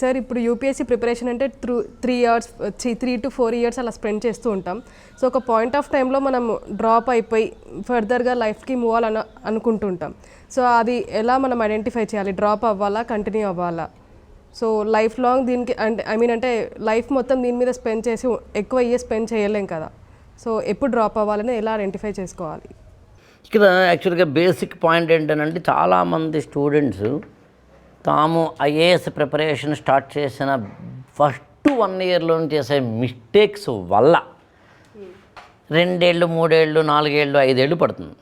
Sir ఇప్పుడు UPSC preparation అంటే 3 to 4 years అలా స్పెండ్ చేస్తూ ఉంటాం. సో ఒక పాయింట్ ఆఫ్ టైంలో మనం డ్రాప్ అయిపోయి ఫర్దర్గా లైఫ్కి మూవ్ అవ్వాలని అనుకుంటుంటాం. సో అది ఎలా మనం ఐడెంటిఫై చేయాలి? డ్రాప్ అవ్వాలా, కంటిన్యూ అవ్వాలా? సో లైఫ్ లాంగ్ దీనికి అంటే లైఫ్ మొత్తం దీని మీద స్పెండ్ చేసి ఎక్కువ ఇయర్ స్పెండ్ చేయలేం కదా. సో ఎప్పుడు డ్రాప్ అవ్వాలని ఎలా ఐడెంటిఫై చేసుకోవాలి? ఇక్కడ యాక్చువల్గా బేసిక్ పాయింట్ ఏంటంటే చాలామంది స్టూడెంట్స్ తాము ఐఏఎస్ ప్రిపరేషన్ స్టార్ట్ చేసిన ఫస్ట్ 1 yearలో చేసే మిస్టేక్స్ వల్ల 2 ఏళ్ళు 3 ఏళ్ళు 4 ఏళ్ళు 5 ఏళ్ళు పడుతుంది.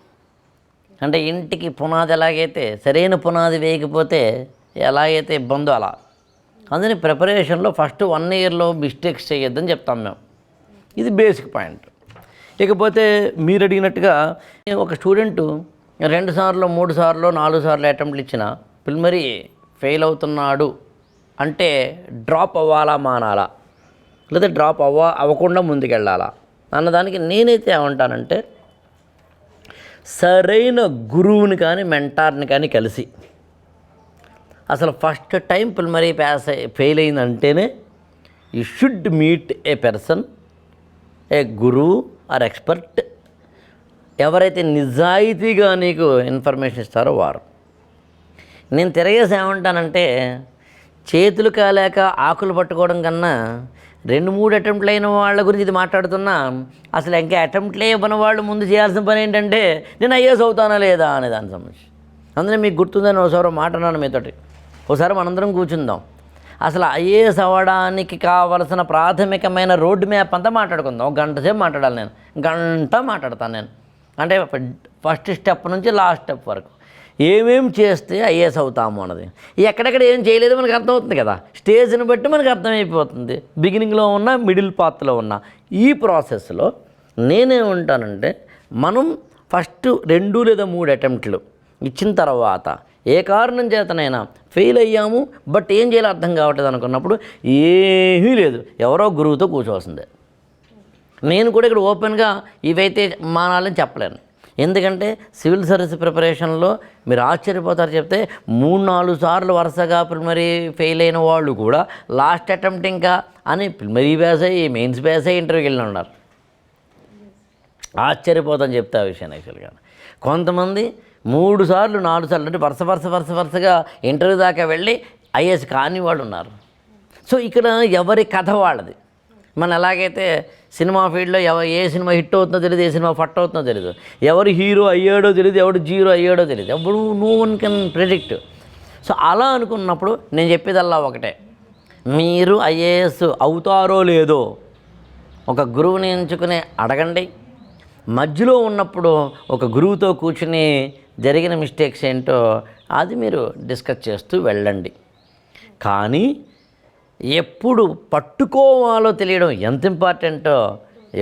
అంటే ఇంటికి పునాది ఎలాగైతే సరైన పునాది వేయకపోతే ఎలాగైతే ఇబ్బందో అలా. అందుకని ప్రిపరేషన్లో ఫస్ట్ 1 yearలో మిస్టేక్స్ చేయొద్దని చెప్తాం మేము. ఇది బేసిక్ పాయింట్. ఇకపోతే మీరు అడిగినట్టుగా ఒక స్టూడెంటు 2 సార్లు 3 సార్లు 4 సార్లు అటెంప్ట్లు ఇచ్చిన ప్రిలిమినరీ ఫెయిల్ అవుతున్నాడు అంటే డ్రాప్ అవ్వాలా మానాలా, లేదా డ్రాప్ అవ్వకుండా ముందుకెళ్ళాలా అన్నదానికి నేనైతే ఏమంటానంటే సరైన గురువుని కానీ మెంటార్ని కానీ కలిసి అసలు ఫస్ట్ టైం ప్రిలిమినరీ ఫెయిల్ అయిందంటేనే you should meet a person, a గురువు ఆర్ ఎక్స్పర్ట్, ఎవరైతే నిజాయితీగా నీకు ఇన్ఫర్మేషన్ ఇస్తారో వారు. నేను తిరగేసి ఏమంటానంటే చేతులు కాలేక ఆకులు పట్టుకోవడం కన్నా 2-3 అటెంప్ట్లు అయిన వాళ్ళ గురించి ఇది మాట్లాడుతున్నా. అసలు ఇంకా అటెంప్ట్లే ఇవ్వని వాళ్ళు ముందు చేయాల్సిన పని ఏంటంటే నేను ఐఏఎస్ అవుతానా లేదా అనే దానికి సంబంధించి. అందుకని మీకు గుర్తుందని ఒకసారి మాట అన్నాను మీతోటి. ఒకసారి మనందరం కూర్చుందాం, అసలు ఐఏఎస్ అవ్వడానికి కావలసిన ప్రాథమికమైన రోడ్ మ్యాప్ అంతా మాట్లాడుకుందాం. 1 గంట సేపు మాట్లాడాలి, నేను గంట మాట్లాడతాను నేను. అంటే ఫస్ట్ స్టెప్ నుంచి లాస్ట్ స్టెప్ వరకు ఏమేమి చేస్తే ఐఏఎస్ అవుతాము అన్నది. ఎక్కడెక్కడ ఏం చేయలేదో మనకు అర్థమవుతుంది కదా, స్టేజ్ని బట్టి మనకు అర్థమైపోతుంది. బిగినింగ్లో ఉన్న మిడిల్ పాత్లో ఉన్న ఈ ప్రాసెస్లో నేనేమంటానంటే మనం ఫస్ట్ 2 లేదా 3 అటెంప్ట్లు ఇచ్చిన తర్వాత ఏ కారణం చేతనైనా ఫెయిల్ అయ్యాము బట్ ఏం చేయాలో అర్థం కావట్లేదు అనుకున్నప్పుడు ఏమీ లేదు, ఎవరో గురువుతో కూర్చోవాల్సిందే. నేను కూడా ఇక్కడ ఓపెన్గా ఇవైతే మానాలని చెప్పలేను. ఎందుకంటే సివిల్ సర్వీస్ ప్రిపరేషన్లో మీరు ఆశ్చర్యపోతారు చెప్తే 3-4 సార్లు వరుసగా ప్రిలిమినరీ ఫెయిల్ అయిన వాళ్ళు కూడా లాస్ట్ అటెంప్ట్ ఇంకా అని ప్రిలిమినరీ పాస్ అయ్యి మెయిన్స్ పాస్ అయ్యి ఇంటర్వ్యూకి వెళ్ళి ఉన్నారు. ఆశ్చర్యపోతాను చెప్తే ఆ విషయాన్ని. యాక్చువల్గా కొంతమంది 3 సార్లు 4 సార్లు అంటే వరుసగా ఇంటర్వ్యూ దాకా వెళ్ళి ఐఏఎస్ కాని వాళ్ళు ఉన్నారు. సో ఇక్కడ ఎవరి కథ వాళ్ళది. మన ఎలాగైతే సినిమా ఫీల్డ్లో ఏ సినిమా హిట్ అవుతుందో తెలియదు, ఏ సినిమా ఫట్ అవుతుందో తెలియదు, ఎవరు హీరో అయ్యాడో తెలియదు, ఎవడు జీరో అయ్యాడో తెలియదు, ఎప్పుడు no one can predict. So అలా అనుకున్నప్పుడు నేను చెప్పేదల్లా ఒకటే, మీరు ఐఏఎస్ అవుతారో లేదో ఒక గురువుని ఎంచుకుని అడగండి. మధ్యలో ఉన్నప్పుడు ఒక గురువుతో కూర్చుని జరిగిన మిస్టేక్స్ ఏంటో అది మీరు డిస్కస్ చేస్తూ వెళ్ళండి. కానీ ఎప్పుడు పట్టుకోవాలో తెలియడం ఎంత ఇంపార్టెంటో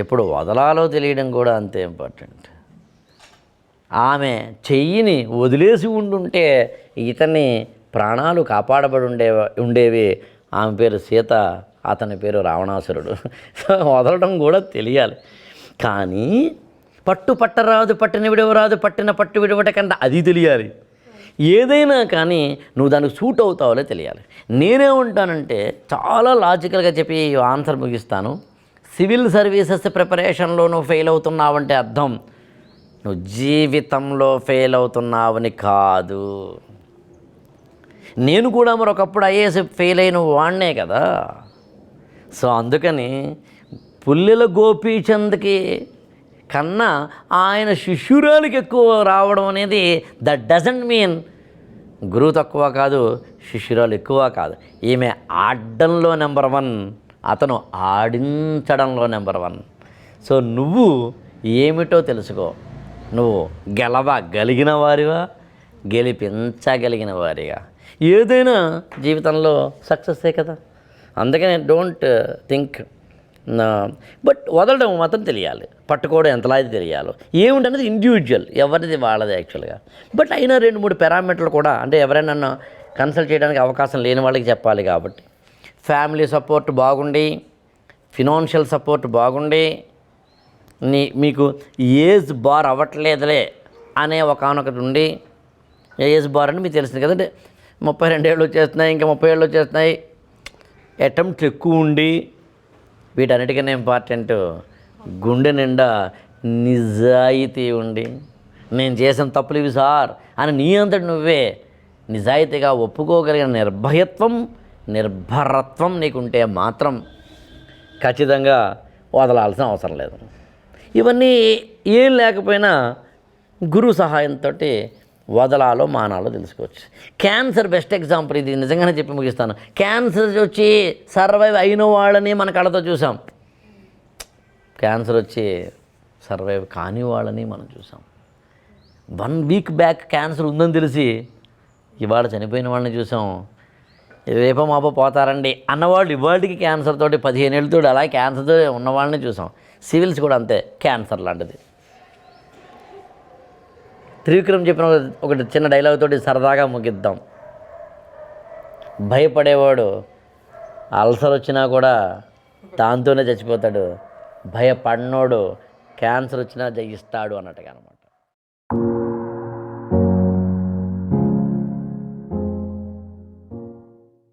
ఎప్పుడు వదలాలో తెలియడం కూడా అంతే ఇంపార్టెంట్. ఆమె చెయ్యిని వదిలేసి ఉండుంటే ఇతని ప్రాణాలు కాపాడబడి ఉండేవి. ఆమె పేరు సీత, అతని పేరు రావణాసురుడు. వదలడం కూడా తెలియాలి. కానీ పట్టరాదు, పట్టిన విడవరాదు, పట్టిన పట్టు విడవట కన్నా అది తెలియాలి. ఏదైనా కానీ నువ్వు దానికి సూట్ అవుతావో తెలియాలి. నేనేమంటానంటే చాలా లాజికల్గా చెప్పి ఆన్సర్ ముగిస్తాను. సివిల్ సర్వీసెస్ ప్రిపరేషన్లో నువ్వు ఫెయిల్ అవుతున్నావంటే అర్థం నువ్వు జీవితంలో ఫెయిల్ అవుతున్నావని కాదు. నేను కూడా మరొకప్పుడు ఐఏఎస్ ఫెయిల్ అయిన వాడినే కదా. సో అందుకని పుల్లెల గోపీచంద్కి కన్నా ఆయన శిష్యురాలికి ఎక్కువ రావడం అనేది దట్ డజంట్ మీన్ గురువు తక్కువ కాదు, శిష్యురాలు ఎక్కువ కాదు. ఈమె ఆడడంలో నెంబర్ 1, అతను ఆడించడంలో నెంబర్ 1. సో నువ్వు ఏమిటో తెలుసుకో. నువ్వు గెలవగలిగిన వారివా, గెలిపించగలిగిన వారిగా. ఏదైనా జీవితంలో సక్సెస్సే కదా. అందుకని డోంట్ థింక్. బట్ వదలడం మాత్రం తెలియాలి, పట్టుకోవడం ఎంతలా అయితే తెలియాలో. ఏముంటనేది ఇండివిజువల్, ఎవరిది వాళ్ళది యాక్చువల్గా. బట్ అయినా 2-3 పారామీటర్లు కూడా, అంటే ఎవరైనా నన్ను కన్సల్ట్ చేయడానికి అవకాశం లేని వాళ్ళకి చెప్పాలి కాబట్టి ఫ్యామిలీ సపోర్ట్ బాగుండి, ఫినాన్షియల్ సపోర్ట్ బాగుండి, మీకు ఏజ్ బార్ అవ్వట్లేదులే అనే ఒకనొకటి ఉండి, ఏజ్ బార్ అని మీకు తెలిసింది కదంటే 32 ఏళ్ళు వచ్చేస్తున్నాయి, ఇంకా 30 ఏళ్ళు వచ్చేస్తున్నాయి, అటెంప్ట్ ఎక్కువ ఉండి వీటన్నిటికన్నా ఇంపార్టెంట్ గుండె నిండా నిజాయితీ ఉండి నేను చేసిన తప్పులు ఇవి సార్ అని నీ అంతటి నువ్వే నిజాయితీగా ఒప్పుకోగలిగిన నిర్భయత్వం నిర్భరత్వం నీకుంటే మాత్రం ఖచ్చితంగా వదలాల్సిన అవసరం లేదు. ఇవన్నీ ఏం లేకపోయినా గురువు సహాయంతో వదలాలో మానాలో తెలుసుకోవచ్చు. Cancer best example. ఇది నిజంగానే చెప్పి ముగిస్తాను. క్యాన్సర్ వచ్చి సర్వైవ్ అయిన వాళ్ళని మన కళ్ళతో చూసాం, క్యాన్సర్ వచ్చి సర్వైవ్ కాని వాళ్ళని మనం చూసాం. 1 వీక్ బ్యాక్ క్యాన్సర్ ఉందని తెలిసి ఇవాళ చనిపోయిన వాళ్ళని చూసాం. రేపో మాపో పోతారండి అన్నవాళ్ళు ఇవాళకి క్యాన్సర్ తోటి 15 ఏళ్ళతో అలా క్యాన్సర్తో ఉన్న వాళ్ళని చూసాం. సివిల్స్ కూడా అంతే, క్యాన్సర్ లాంటిది. త్రివిక్రమ్ చెప్పిన ఒకటి చిన్న డైలాగ్ తోటి సరదాగా ముగిద్దాం. భయపడేవాడు అల్సర్ వచ్చినా కూడా దాంతోనే చచ్చిపోతాడు, భయపడినోడు క్యాన్సర్ వచ్చినా జయిస్తాడు అన్నట్టుగా అనమాట.